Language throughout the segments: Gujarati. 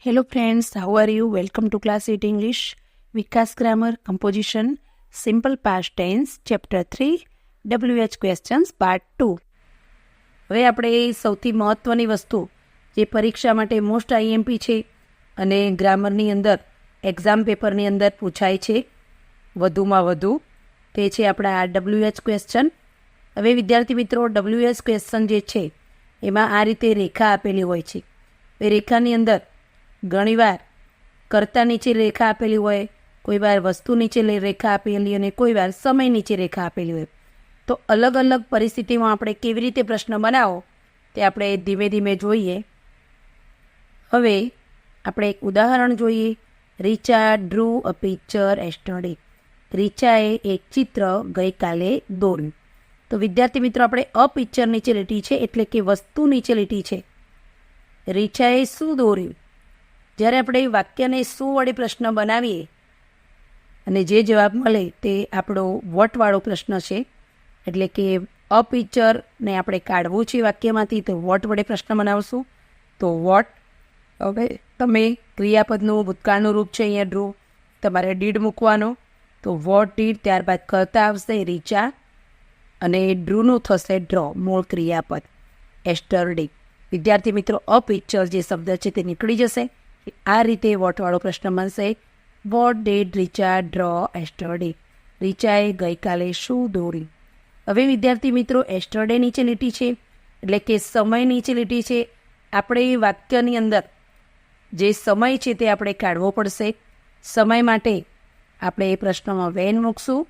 Hello friends, how are you? Welcome to Class 8 English, Vikas Grammar, Composition, Simple Past Tense, Chapter 3, WH Questions, Part 2. હવે આપણે સૌથી મહત્ત્વની વસ્તુ જે પરીક્ષા માટે મોસ્ટ આઈએમપી છે અને ગ્રામરની અંદર એક્ઝામ પેપરની અંદર પૂછાય છે વધુમાં વધુ તે છે આપણા આ WH ક્વેશ્ચન. હવે વિદ્યાર્થી મિત્રો, WH ક્વેશ્ચન જે છે એમાં આ રીતે રેખા આપેલી હોય છે. એ રેખાની અંદર ઘણીવાર કર્તા નીચે રેખા આપેલી હોય, કોઈ વાર વસ્તુ નીચે રેખા આપેલી અને કોઈ વાર સમય નીચે રેખા આપેલી હોય. તો અલગ અલગ પરિસ્થિતિમાં આપણે કેવી રીતે પ્રશ્ન બનાવો તે આપણે ધીમે ધીમે જોઈએ. હવે આપણે એક ઉદાહરણ જોઈએ. Richa drew a picture yesterday. રીચાએ એક ચિત્ર ગઈકાલે દોર્યું. તો વિદ્યાર્થી મિત્રો, આપણે અ પિક્ચર નીચે લીટી છે એટલે કે વસ્તુ નીચે લીટી છે. રીચાએ શું દોર્યું? જ્યારે આપણે વાક્યને શું વડે પ્રશ્ન બનાવીએ અને જે જવાબ મળે તે આપણો વોટવાળો પ્રશ્ન છે. એટલે કે અ પિક્ચરને આપણે કાઢવું છે વાક્યમાંથી, તો વોટ વડે પ્રશ્ન બનાવશું. તો વોટ. હવે તમે ક્રિયાપદનું ભૂતકાળનું રૂપ છે અહીંયા ડ્રુ, તમારે ડીડ મૂકવાનો. તો વોટ ડીડ, ત્યારબાદ કરતા આવશે રીચા અને ડ્રુનું થશે ડ્રો, મૂળ ક્રિયાપદ એસ્ટરડે. વિદ્યાર્થી મિત્રો, અ પિક્ચર જે શબ્દ છે તે નીકળી જશે. આ રીતે વોટવાળો પ્રશ્ન બનશે. What did Richa draw yesterday. રીચાએ ગઈકાલે શું દોર્યું? હવે વિદ્યાર્થી મિત્રો, એસ્ટરડે નીચે લીટી છે એટલે કે સમય નીચે લીટી છે. આપણે વાક્યની અંદર જે સમય છે તે આપણે કાઢવો પડશે. સમય માટે આપણે એ પ્રશ્નમાં વેન મૂકશું.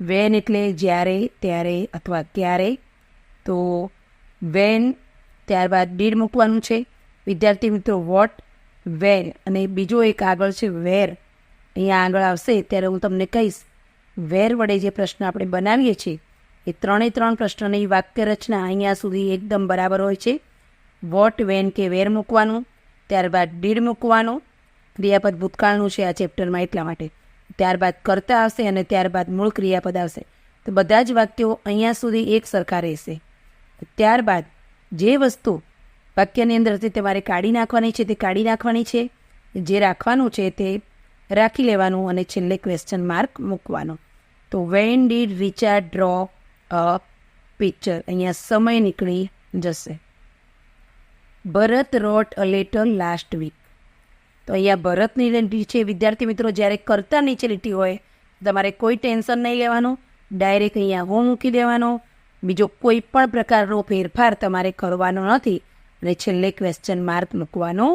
વેન એટલે જ્યારે, ત્યારે અથવા ક્યારે. તો વેન, ત્યારબાદ ડીડ મૂકવાનું છે. વિદ્યાર્થી મિત્રો, વોટ, વેર અને બીજો એક આગળ છે વેર. અહીંયા આગળ આવશે ત્યારે હું તમને કહીશ. વેર વડે જે પ્રશ્ન આપણે બનાવીએ છીએ એ ત્રણે ત્રણ પ્રશ્નની વાક્ય રચના અહીંયા સુધી એકદમ બરાબર હોય છે. વોટ, વેન કે વેર મૂકવાનું, ત્યારબાદ ડીડ મૂકવાનું. ક્રિયાપદ ભૂતકાળનું છે આ ચેપ્ટરમાં એટલા માટે. ત્યારબાદ કરતા આવશે અને ત્યારબાદ મૂળ ક્રિયાપદ આવશે. તો બધા જ વાક્યો અહીંયા સુધી એક સરખા રહેશે. ત્યારબાદ જે વસ્તુ વાક્યની અંદરથી તમારે કાઢી નાખવાની છે તે કાઢી નાખવાની છે. જે રાખવાનું છે તે રાખી લેવાનું અને છેલ્લે ક્વેશ્ચન માર્ક મૂકવાનો. તો when did Richa draw a picture, અહીંયા સમય નીકળી જશે. ભરત રોટ અ લેટર લાસ્ટ વીક. તો અહીંયા ભરતની લીટી છે. વિદ્યાર્થી મિત્રો, જ્યારે કરતા નીચે લીટી હોય તમારે કોઈ ટેન્શન નહીં લેવાનું. ડાયરેક્ટ અહીંયા હું મૂકી દેવાનો. બીજો કોઈ પણ પ્રકારનો ફેરફાર તમારે કરવાનો નથી અને છેલ્લે ક્વેશ્ચન માર્ક મૂકવાનો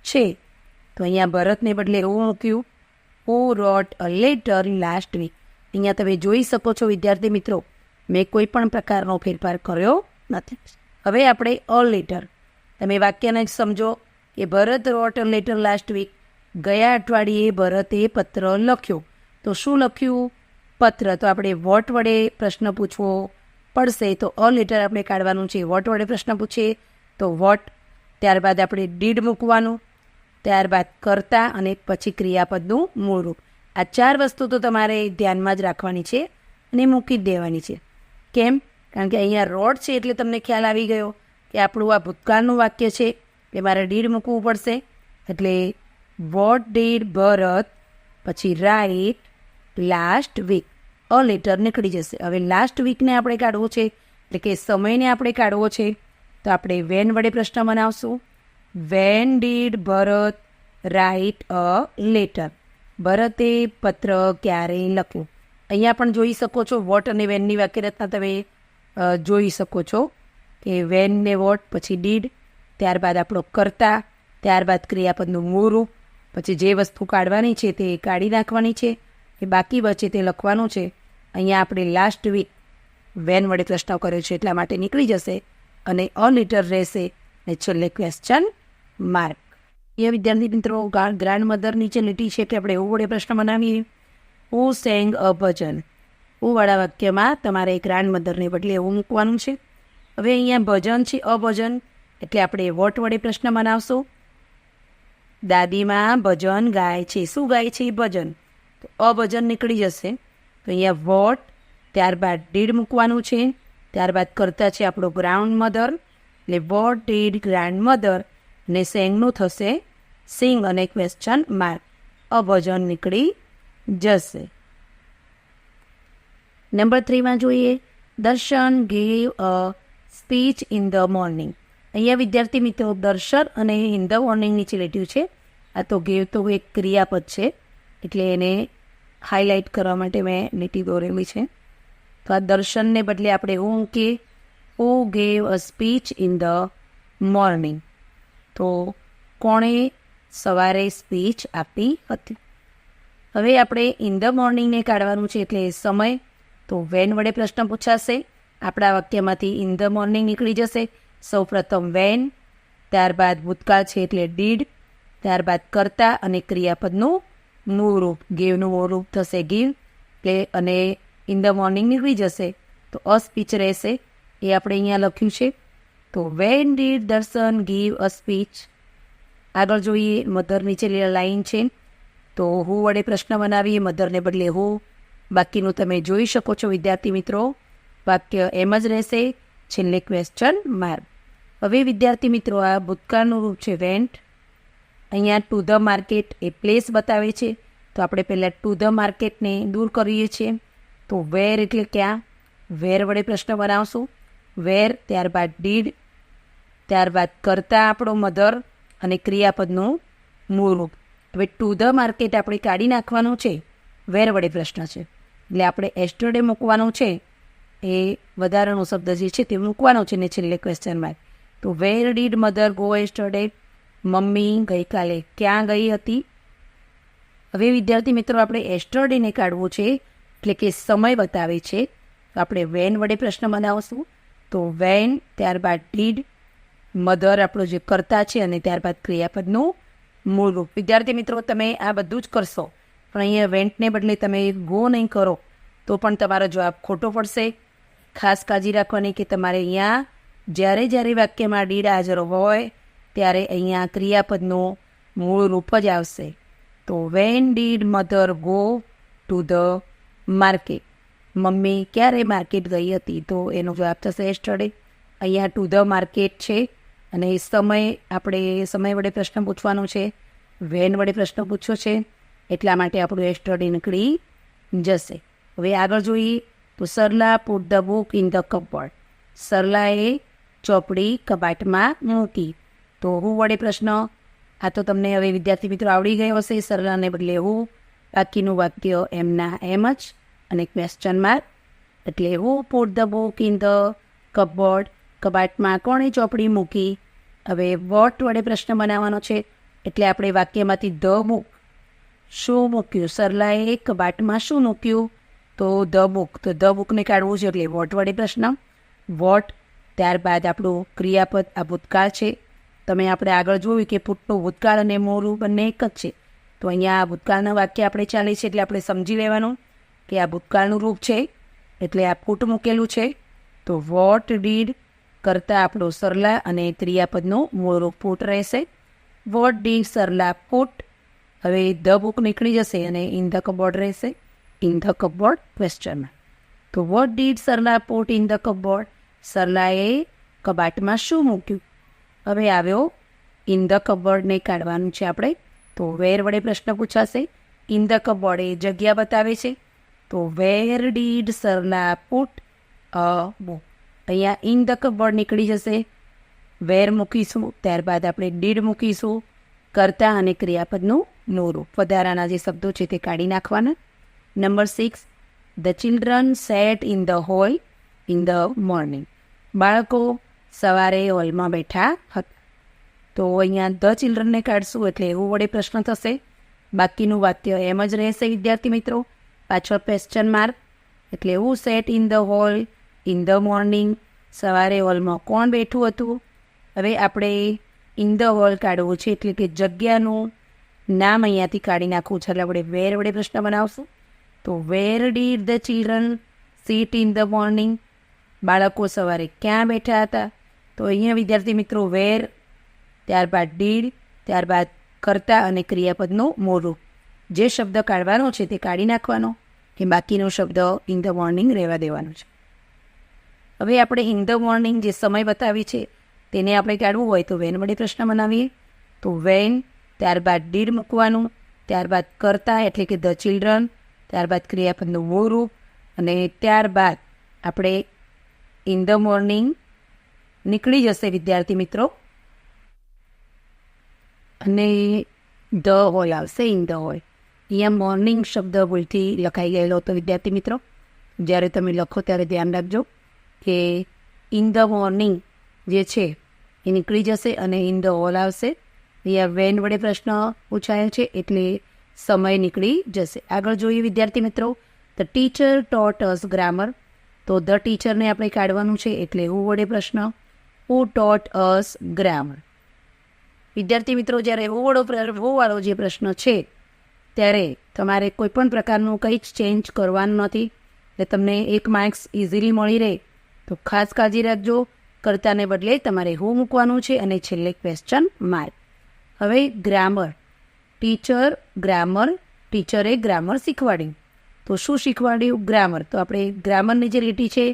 છે. તો અહીંયા ભરતને બદલે હું મૂક્યું. હુ રોટ અ લેટર લાસ્ટ વીક. અહીંયા તમે જોઈ શકો છો વિદ્યાર્થી મિત્રો, મેં કોઈ પણ પ્રકારનો ફેરફાર કર્યો નથી. હવે આપણે અ લેટર, તમે વાક્યને જ સમજો કે ભરત રોટ અ લેટર લાસ્ટ વીક. ગયા અઠવાડિયે ભરતે પત્ર લખ્યો. તો શું લખ્યું? પત્ર. તો આપણે વોટ વડે પ્રશ્ન પૂછવો પડશે. તો અ લેટર આપણે કાઢવાનું છે. વોટ વડે પ્રશ્ન પૂછે તો વોટ, ત્યારબાદ આપણે ડીડ મૂકવાનું, ત્યારબાદ કરતા અને પછી ક્રિયાપદનું મૂળ રૂપ. આ ચાર વસ્તુ તો તમારે ધ્યાનમાં જ રાખવાની છે અને મૂકી જ દેવાની છે. કેમ? કારણ કે અહીંયા રોડ છે એટલે તમને ખ્યાલ આવી ગયો કે આપણું આ ભૂતકાળનું વાક્ય છે એટલે મારે ડીડ મૂકવું પડશે. એટલે વોટ ડીડ ભરત, પછી write last week. A letter નીકળી જશે. હવે લાસ્ટ વીકને આપણે કાઢવું છે એટલે કે સમયને આપણે કાઢવો છે. તો આપણે વેન વડે પ્રશ્ન બનાવશું. When did Bharat write a letter. ભરતે પત્ર ક્યારે લખ્યું? અહીંયા પણ જોઈ શકો છો વોટ અને વેનની વાક્યરચના તમે જોઈ શકો છો કે વેન ને વોટ, પછી ડીડ, ત્યારબાદ આપણો કરતા, ત્યારબાદ ક્રિયાપદનું મૂળ રૂપ, પછી જે વસ્તુ કાઢવાની છે તે કાઢી નાખવાની છે, એ બાકી બચે તે લખવાનું છે. અહીંયા આપણે લાસ્ટ વીક વેન વડે પ્રશ્ન કર્યો છે એટલા માટે નીકળી જશે અને અ લેટર રહેશે અને છેલ્લે ક્વેશ્ચન માર્ક. એ વિદ્યાર્થી મિત્રો, ગ્રાન્ડ મધર નીચે લીટી છે એટલે આપણે એવું વડે પ્રશ્ન બનાવીએ. હુ સેંગ અ ભજન. હું વાળા વાક્યમાં તમારે ગ્રાન્ડ મધરને બદલે એવું મૂકવાનું છે. હવે અહીંયા ભજન છે, અભજન, એટલે આપણે વોટ વડે પ્રશ્ન બનાવશું. દાદીમાં ભજન ગાય છે. શું ગાય છે? ભજન. તો અભજન નીકળી જશે. તો અહીંયા વોટ, ત્યારબાદ ડીડ મૂકવાનું છે, ત્યારબાદ કરતા છે આપણો ગ્રાન્ડ મધર એટલે વોટ ડીડ ગ્રાન્ડ મધર અને સેંગનું થશે સિંગ અને ક્વેશ્ચન માર્ક, અભજન નીકળી જશે. નંબર 3માં જોઈએ, દર્શન gave a speech in the morning. અહીંયા વિદ્યાર્થી મિત્રો દર્શન અને ઇન ધ મોર્નિંગ નીચે લેટ્યું છે. આ તો ગેવ તો એક ક્રિયાપદ છે એટલે એને હાઇલાઇટ કરવા માટે મેં લીટી દોરેલી છે. તો આ દર્શનને બદલે આપણે હું કે who gave a speech in the morning. તો કોણે સવારે સ્પીચ આપી હતી. હવે આપણે ઇન ધ મોર્નિંગને કાઢવાનું છે એટલે સમય. તો વેન વડે પ્રશ્ન પૂછાશે. આપણા વાક્યમાંથી ઇન ધ મોર્નિંગ નીકળી જશે. સૌપ્રથમ વેન, ત્યારબાદ ભૂતકાળ છે એટલે ડીડ, ત્યારબાદ કર્તા અને ક્રિયાપદનું મૂળ રૂપ, ગેવનું મૂળ રૂપ થશે ગીવ, એટલે અને ઇન ધ મોર્નિંગ નીકળી જશે તો અ સ્પીચ રહેશે. એ આપણે અહીંયા લખ્યું છે. તો વેન ડીડ દર્શન ગીવ અ સ્પીચ. આગળ જોઈએ, મધર નીચે લાઈન છે તો હું વડે પ્રશ્ન બનાવીએ, મધરને બદલે હું. બાકીનું તમે જોઈ શકો છો વિદ્યાર્થી મિત્રો, વાક્ય એમ જ રહેશે, છેલ્લે ક્વેશ્ચન માર્ક. હવે વિદ્યાર્થી મિત્રો આ ભૂતકાળનું રૂપ છે વેન્ટ. અહીંયા to the market A place બતાવે છે તો આપણે પહેલાં ટુ ધ માર્કેટને દૂર કરીએ છીએ. તો વેર એટલે ક્યાં, વેર વડે પ્રશ્ન બનાવશું. વેર, ત્યારબાદ ડીડ, ત્યારબાદ કરતા આપણો મધર અને ક્રિયાપદનું મૂળ રૂપ. હવે ટુ ધ માર્કેટ આપણે કાઢી નાખવાનું છે, વેર વડે પ્રશ્ન છે એટલે આપણે એસ્ટરડે મૂકવાનું છે. એ વધારાનો શબ્દ જે છે તે મૂકવાનો છે ને છેલ્લે ક્વેશ્ચન માર્ક. તો where did mother go એસ્ટરડે. Mummy ગઈકાલે ક્યાં ગઈ હતી. હવે વિદ્યાર્થી મિત્રો આપણે એસ્ટરડેને કાઢવું છે એટલે કે સમય બતાવે છે તો આપણે વેન વડે પ્રશ્ન બનાવશું. તો વેન, ત્યારબાદ ડીડ, મધર આપણો જે કર્તા છે અને ત્યારબાદ ક્રિયાપદનું મૂળ રૂપ. વિદ્યાર્થી મિત્રો તમે આ બધું જ કરશો પણ અહીંયા વેન્ટને બદલે તમે ગો નહીં કરો તો પણ તમારો જવાબ ખોટો પડશે. ખાસ કાળજી રાખવાની કે તમારે અહીંયા જ્યારે જ્યારે વાક્યમાં ડીડ હાજર હોય ત્યારે અહીંયા ક્રિયાપદનું મૂળ રૂપ જ આવશે. તો when did mother go to the market. Mummy ક્યારે માર્કેટ ગઈ હતી તો એનો જવાબ થશે એસ્ટરડે. અહીંયા ટુ ધ માર્કેટ છે અને સમય આપણે સમય વડે પ્રશ્ન પૂછવાનો છે, વેન વડે પ્રશ્ન પૂછ્યો છે એટલા માટે આપણું એસ્ટરડે નીકળી જશે. હવે આગળ જોઈએ તો Sarla put the book in the cupboard. સરલાએ ચોપડી કબાટમાં મૂકી. તો હું વડે પ્રશ્ન, આ તો તમને હવે વિદ્યાર્થી મિત્રો આવડી ગયો હશે. સરલાને બદલે હું, બાકીનું વાક્ય એમના એમ જ અને ક્વેશ્ચન માર્ક. એટલે who put the book in the cupboard. કબાટમાં કોણે ચોપડી મૂકી. હવે વોટ વડે પ્રશ્ન બનાવવાનો છે એટલે આપણે વાક્યમાંથી ધ બુક, શું મૂક્યું. સરલાએ કબાટમાં શું મૂક્યું તો ધ બુક. તો ધ બુકને કાઢવું છે એટલે વોટ વડે પ્રશ્ન. વોટ, ત્યારબાદ આપણું ક્રિયાપદ આ ભૂતકાળ છે. તમે આપણે આગળ જોયું કે પુટનું ભૂતકાળ અને મોરું બંને એક જ છે. તો અહીંયા ભૂતકાળના વાક્ય આપણે ચાલે છે એટલે આપણે સમજી લેવાનું કે આ ભૂતકાળનું રૂપ છે એટલે આ પુટ મૂકેલું છે. તો વોટ ડીડ કરતાં આપણો સરલા અને ક્રિયાપદનું મૂળ રૂપ પુટ રહેશે. What did Sarla put. હવે ધ બુક નીકળી જશે અને ઇન ધ કપબોર્ડ રહેશે. In the cupboard question. તો what did Sarla put in the cupboard. સરલાએ કબાટમાં શું મૂક્યું. હવે આવ્યો ઇન ધ કપબોર્ડને કાઢવાનું છે આપણે. તો વેર વડે પ્રશ્ન પૂછાશે. ઇન ધ કપબોર્ડ એ જગ્યા બતાવે છે. તો where did Sarla put a book. અહીંયા ઇન ધ કપબોર્ડ નીકળી જશે. વેર મૂકીશું, ત્યારબાદ આપણે ડીડ મૂકીશું. કરતા અને ક્રિયાપદનું નોરું. વધારાના જે શબ્દો છે તે કાઢી નાખવાના. Number 6, the children sat in the hall in the morning. બાળકો સવારે હોલમાં બેઠા હતા. તો અહીંયા ધ ચિલ્ડ્રનને કાઢશું એટલે એવું વડે પ્રશ્ન થશે. બાકીનું વાક્ય એમ જ રહેશે વિદ્યાર્થી મિત્રો. પાછળ ક્વેશ્ચન માર્ક. એટલે એવું sat in the hall in the morning. સવારે હોલમાં કોણ બેઠું હતું. હવે આપણે ઇન ધ હોલ કાઢવું છે એટલે કે જગ્યાનું નામ અહીંયાથી કાઢી નાખવું છે એટલે આપણે વેર વડે પ્રશ્ન બનાવશું. તો where did the children sit in the morning. બાળકો સવારે ક્યાં બેઠા હતા. તો અહીંયા વિદ્યાર્થી મિત્રો વેર, ત્યારબાદ ડીડ, ત્યારબાદ કરતા અને ક્રિયાપદનું મૂળ રૂપ. જે શબ્દ કાઢવાનો છે તે કાઢી નાખવાનો કે બાકીનો શબ્દ ઇન ધ મોર્નિંગ રહેવા દેવાનો છે. હવે આપણે ઇન ધ મોર્નિંગ જે સમય બતાવી છે તેને આપણે કાઢવું હોય તો વેન વડે પ્રશ્ન બનાવીએ. તો વેન, ત્યારબાદ ડીડ મૂકવાનું, ત્યારબાદ કરતા એટલે કે ધ ચિલ્ડ્રન, ત્યારબાદ ક્રિયાપદનું મૂળરૂપ, અને ત્યારબાદ આપણે ઇન ધ મોર્નિંગ નીકળી જશે વિદ્યાર્થી મિત્રો, અને ધ હોય આવશે, ઇન ધ હોય. અહીંયા મોર્નિંગ શબ્દ ભૂલથી લખાઈ ગયેલો હતો વિદ્યાર્થી મિત્રો. જ્યારે તમે લખો ત્યારે ધ્યાન રાખજો કે ઇન ધ મોર્નિંગ જે છે એ નીકળી જશે અને ઇન ધ હોલ આવશે. અહીંયા વેન વડે પ્રશ્ન પૂછાયો છે એટલે સમય નીકળી જશે. આગળ જોઈએ વિદ્યાર્થી મિત્રો, the teacher taught us grammar. તો ધ ટીચરને આપણે કાઢવાનું છે એટલે હુ વડે પ્રશ્ન, હુ ટોટ અસ ગ્રામર. વિદ્યાર્થી મિત્રો, જ્યારે હુ વાળો જે પ્રશ્ન છે ત્યારે તમારે કોઈ પણ પ્રકારનું કંઈ જ ચેન્જ કરવાનું નથી, એટલે તમને 1 માર્ક્સ ઇઝીલી મળી રહે. તો ખાસ કાળજી રાખજો, કરતાને બદલે તમારે હુ મૂકવાનું છે અને છેલ્લે ક્વેશ્ચન માર્ક. હવે ગ્રામર, ટીચર ગ્રામર, ટીચરે ગ્રામર શીખવાડ્યું. તો શું શીખવાડ્યું? ગ્રામર. તો આપણે ગ્રામરની જે લીટી છે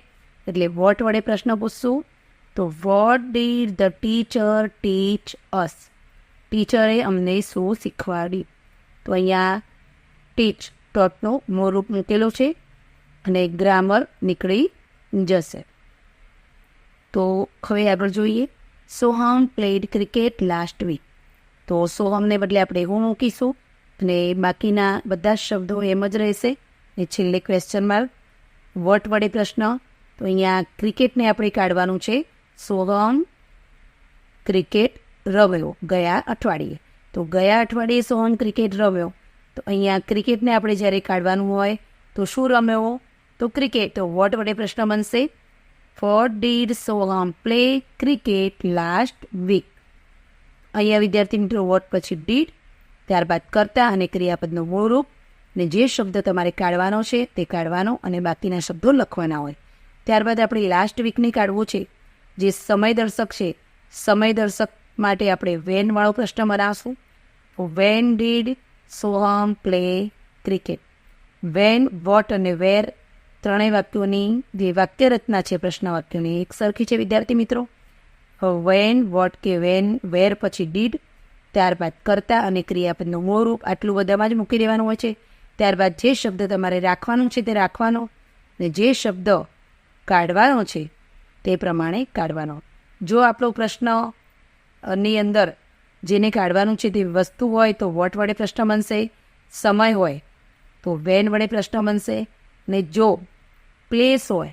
એટલે વોટ વડે પ્રશ્ન પૂછશું. તો what did the teacher teach us. ટીચરે અમને શું શીખવાડ્યું? તો અહીંયા ટીચ ટોટનું મૂળરૂપ મૂકેલું છે અને ગ્રામર નીકળી જશે. તો હવે આગળ જોઈએ, Soham played cricket last week. તો સોહમને બદલે આપણે હું મૂકીશું અને બાકીના બધા શબ્દો એમ જ રહેશે. ને છેલ્લે ક્વેશ્ચન માર્ક. વોટ વડે પ્રશ્ન. તો અહીંયા ક્રિકેટને આપણે કાઢવાનું છે. સોહમ ક્રિકેટ રમ્યો ગયા અઠવાડિયે. તો ગયા અઠવાડિયે સોહમ ક્રિકેટ રમ્યો. તો અહીંયા ક્રિકેટને આપણે જ્યારે કાઢવાનું હોય તો શું રમ્યો? તો ક્રિકેટ. તો વોટ વડે પ્રશ્ન બનશે, what did Soham play cricket last week. અહીંયા વિદ્યાર્થી મિત્રો વોટ પછી ડીડ, ત્યારબાદ કરતા અને ક્રિયાપદનું મૂળરૂપ, ને જે શબ્દ તમારે કાઢવાનો છે તે કાઢવાનો અને બાકીના શબ્દો લખવાના હોય. ત્યારબાદ આપણે લાસ્ટ વીકને કાઢવું છે, જે સમય દર્શક છે. સમય દર્શક માટે આપણે વેન વાળો પ્રશ્ન બનાવશું. When did Soham play cricket. When, what અને વેર ત્રણેય વાક્યોની જે વાક્ય રચના છે પ્રશ્ન વાક્યોની એક સરખી છે વિદ્યાર્થી મિત્રો. વેન, વોટ કે વેન, વેર પછી ડીડ, ત્યારબાદ કરતા અને ક્રિયાપદનું મૂળરૂપ. આટલું બધામાં જ મૂકી દેવાનું હોય છે. ત્યારબાદ જે શબ્દ તમારે રાખવાનું છે તે રાખવાનો, ને જે શબ્દ કાઢવાનો છે તે પ્રમાણે કાઢવાનો. જો આપણો પ્રશ્નની અંદર જેને કાઢવાનું છે તે વસ્તુ હોય તો વોટ વડે પ્રશ્ન બનશે. સમય હોય તો વેન વડે પ્રશ્ન બનશે. ને જો પ્લેસ હોય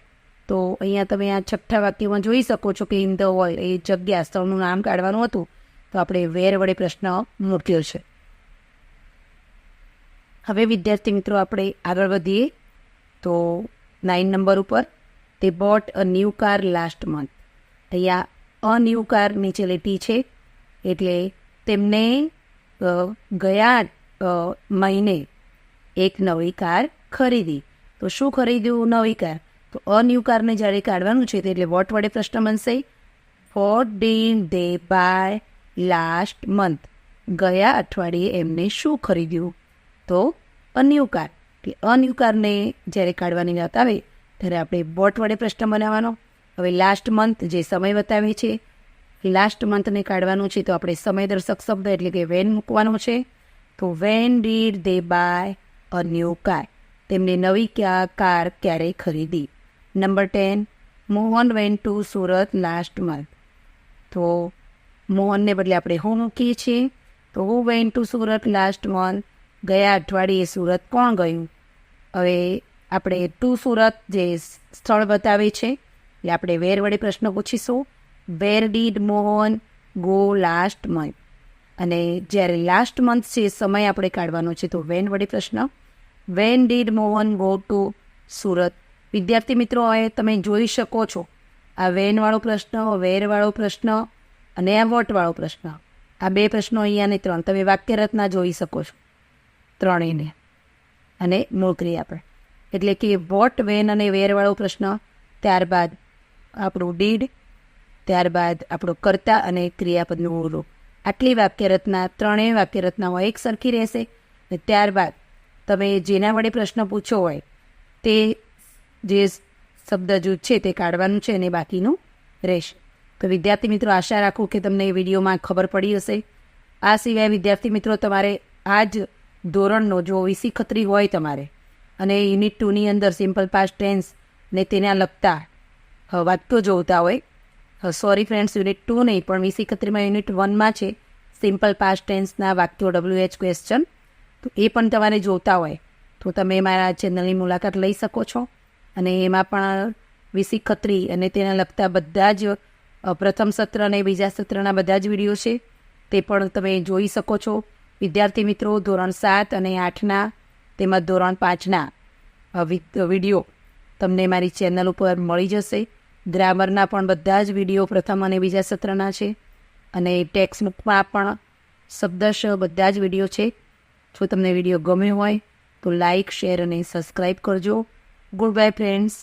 તો અહીંયા તમે આ છઠ્ઠા વાક્યમાં જોઈ શકો છો કે ઇન ધ હોલ એ જગ્યા, સ્થળનું નામ કાઢવાનું હતું તો આપણે વેર વડે પ્રશ્ન મૂક્યો છે. હવે વિદ્યાર્થી મિત્રો આપણે આગળ વધીએ તો 9 નંબર ઉપર, તે bought a new car last month. અહીંયા અ ન્યૂ કાર નીચે લીટી છે એટલે તેમને ગયા મહિને એક નવી કાર ખરીદી. તો શું ખરીદ્યું? નવી કાર. તો અ ન્યૂ કારને જ્યારે કાઢવાનું છે એટલે વોટ વડે પ્રશ્ન બનશે, what did they buy last month. ગયા અઠવાડિયે એમને શું ખરીદ્યું? તો અ ન્યૂ કાર. એટલે અ ન્યૂ કારને જ્યારે કાઢવાની વાત આવે ત્યારે આપણે વોટ વડે પ્રશ્ન બનાવવાનો. હવે લાસ્ટ મંથ જે સમય બતાવે છે, લાસ્ટ મંથને કાઢવાનું છે તો આપણે સમય દર્શક શબ્દ એટલે કે વેન મૂકવાનો છે. તો when did they buy a new car. તેમને નવી કાર ક્યારે ખરીદી. Number 10, Mohan went to Surat last month. તો મોહનને બદલે આપણે હું મૂકીએ છીએ. તો who went to Surat last month. ગયા અઠવાડિયે સુરત કોણ ગયું? હવે આપણે ટુ સુરત જે સ્થળ બતાવે છે એટલે આપણે વેર વડે પ્રશ્ન પૂછીશું. Where did Mohan go last month. અને જ્યારે લાસ્ટ મંથ છે સમય આપણે કાઢવાનો છે તો વેન વડે પ્રશ્ન. When did Mohan go to Surat. વિદ્યાર્થી મિત્રો હવે તમે જોઈ શકો છો આ વેનવાળો પ્રશ્ન, વેરવાળો પ્રશ્ન અને આ વોટવાળો પ્રશ્ન, આ બે પ્રશ્નો અહીંયા ને 3 તમે વાક્ય રચના જોઈ શકો છો ત્રણેયને અને મૂળ ક્રિયા પણ. એટલે કે વોટ, વેન અને વેરવાળો પ્રશ્ન, ત્યારબાદ આપણું ડીડ, ત્યારબાદ આપણું કર્તા અને ક્રિયાપદનું મૂળરૂપ. આટલી વાક્ય રચના, ત્રણેય વાક્ય રચનાઓ એક સરખી રહેશે. અને ત્યારબાદ તમે જેના વડે પ્રશ્ન પૂછો હોય તે જે શબ્દ જૂથ છે તે કાઢવાનું છે અને બાકીનું રહેશે. તો વિદ્યાર્થી મિત્રો, આશા રાખું કે તમને એ વિડીયોમાં ખબર પડી હશે. આ સિવાય વિદ્યાર્થી મિત્રો તમારે આ જ ધોરણનો જો વીસી ખત્રી હોય તમારે અને યુનિટ 2ની અંદર સિમ્પલ પાસ્ટ ટેન્સ ને તેના લગતા વાક્યો જોતા હોય, સોરી ફ્રેન્ડ્સ યુનિટ 2 નહીં પણ વીસી ખત્રીમાં યુનિટ 1માં છે સિમ્પલ પાસ્ટ ટેન્સના વાક્યો WH ક્વેશ્ચન, તો એ પણ તમારે જોતા હોય તો તમે મારા ચેનલની મુલાકાત લઈ શકો છો. અને એમાં પણ વીસી ખત્રી અને તેના લગતા બધા જ પ્રથમ સત્ર અને બીજા સત્રના બધા જ વિડીયો છે તે પણ તમે જોઈ શકો છો. વિદ્યાર્થી મિત્રો ધોરણ 7 અને 8ના તેમજ ધોરણ 5ના વિડીયો તમને મારી ચેનલ ઉપર મળી જશે. ગ્રામરના પણ બધા જ વિડીયો પ્રથમ અને બીજા સત્રના છે અને ટેક્સ્ટ બુકમાં પણ શબ્દશ બધા જ વિડીયો છે. જો તમને વિડીયો ગમ્યો હોય તો લાઇક, શેર અને સબસ્ક્રાઈબ કરજો. Good bye friends.